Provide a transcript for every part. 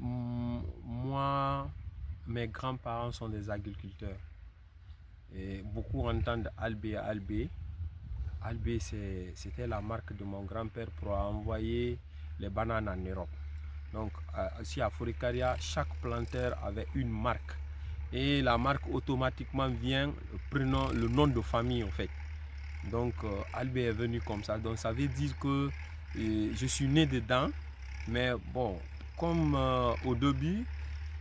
Moi, mes grands-parents sont des agriculteurs. Et beaucoup entendent Albé Albé. Albé, c'était la marque de mon grand-père pour envoyer les bananes en Europe. Donc, ici à Fourikaria, chaque planteur avait une marque. Et la marque automatiquement vient prenant le nom de famille en fait. Donc, Albé est venu comme ça. Donc, ça veut dire que je suis né dedans. Mais bon, comme au début,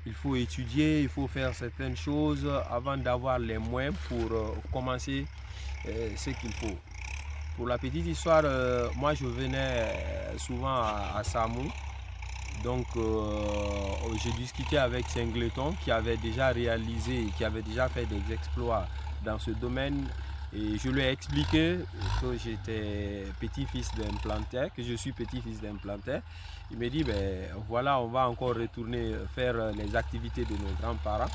il faut étudier, il faut faire certaines choses avant d'avoir les moyens pour commencer ce qu'il faut. Pour la petite histoire, moi je venais souvent à Samou. Donc j'ai discuté avec Singleton qui avait déjà réalisé, qui avait déjà fait des exploits dans ce domaine. Et je lui ai expliqué que j'étais petit-fils d'un planteur, que je suis petit-fils d'un planteur. Il me dit, ben voilà, on va encore retourner faire les activités de nos grands-parents.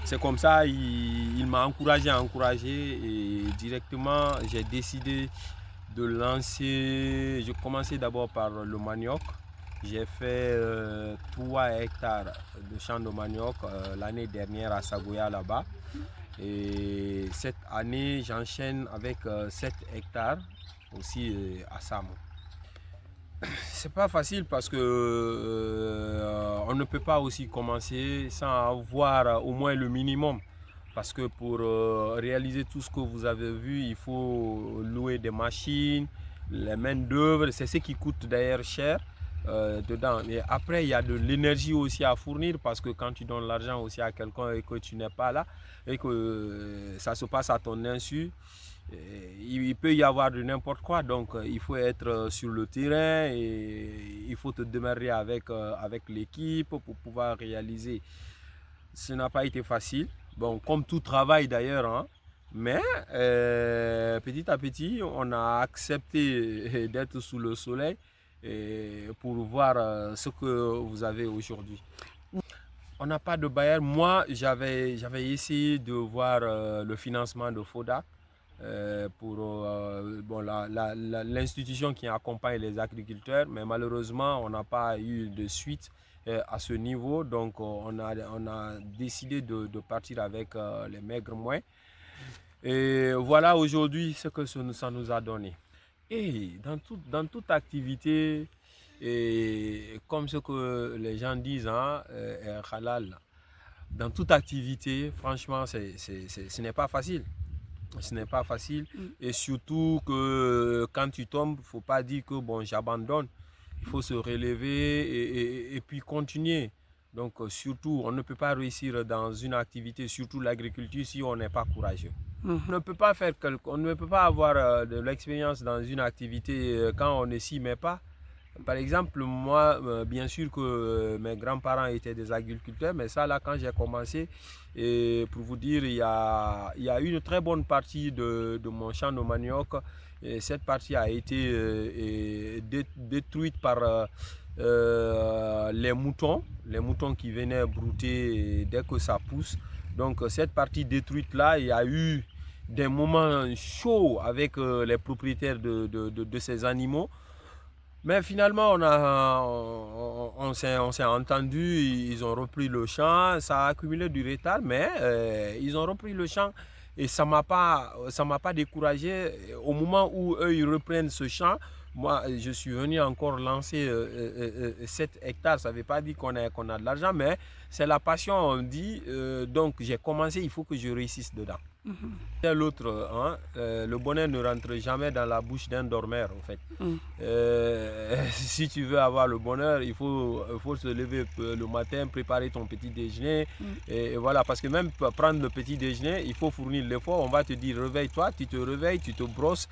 C'est comme ça, il m'a encouragé et directement j'ai décidé de lancer. J'ai commencé d'abord par le manioc. J'ai fait 3 hectares de champs de manioc l'année dernière à Sagoya là-bas. Et cette année, j'enchaîne avec 7 hectares aussi à Samo. C'est pas facile parce que on ne peut pas aussi commencer sans avoir au moins le minimum. Parce que pour réaliser tout ce que vous avez vu, il faut louer des machines, les main d'œuvre, c'est ce qui coûte d'ailleurs cher dedans. Et après, il y a de l'énergie aussi à fournir parce que quand tu donnes l'argent aussi à quelqu'un et que tu n'es pas là et que ça se passe à ton insu, il peut y avoir de n'importe quoi. Donc il faut être sur le terrain et il faut te démarrer avec l'équipe pour pouvoir réaliser. Ce n'a pas été facile. Bon, comme tout travail d'ailleurs, hein. Mais petit à petit, on a accepté d'être sous le soleil pour voir ce que vous avez aujourd'hui. On n'a pas de bailleur. Moi, j'avais essayé de voir le financement de FODA pour bon, l'institution qui accompagne les agriculteurs, mais malheureusement, on n'a pas eu de suite à ce niveau. Donc, on a décidé de partir avec les maigres moyens. Et voilà aujourd'hui ce que ça nous a donné. Et dans toute activité, et comme ce que les gens disent, hein, halal, dans toute activité, franchement, ce n'est pas facile. Ce n'est pas facile. Et surtout que quand tu tombes, il ne faut pas dire que bon, j'abandonne. Il faut se relever et puis continuer. Donc surtout, on ne peut pas réussir dans une activité, surtout l'agriculture, si on n'est pas courageux. On ne peut pas on ne peut pas avoir de l'expérience dans une activité quand on ne s'y met pas. Par exemple, moi, bien sûr que mes grands-parents étaient des agriculteurs, mais ça, là, quand j'ai commencé, et pour vous dire, il y a une très bonne partie de mon champ de manioc. Et cette partie a été détruite par les moutons qui venaient brouter dès que ça pousse. Donc, cette partie détruite là, il y a eu des moments chauds avec les propriétaires de ces animaux. Mais finalement, on s'est entendu, ils ont repris le champ, ça a accumulé du retard, mais ils ont repris le champ et ça m'a pas découragé. Au moment où eux, ils reprennent ce champ, moi, je suis venu encore lancer 7 hectares. Ça ne veut pas dire qu'on a de l'argent, mais c'est la passion, on dit. Donc, j'ai commencé, il faut que je réussisse dedans. L'autre, hein, le bonheur ne rentre jamais dans la bouche d'un dormeur, en fait. Si tu veux avoir le bonheur, il faut se lever le matin, préparer ton petit déjeuner. Et voilà, parce que même pour prendre le petit déjeuner, il faut fournir l'effort. On va te dire réveille-toi, tu te réveilles, tu te brosses,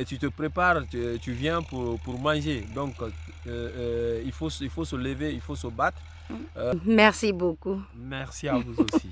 tu te prépares, tu viens pour manger. Donc il faut se lever, il faut se battre. Merci beaucoup. Merci à vous aussi.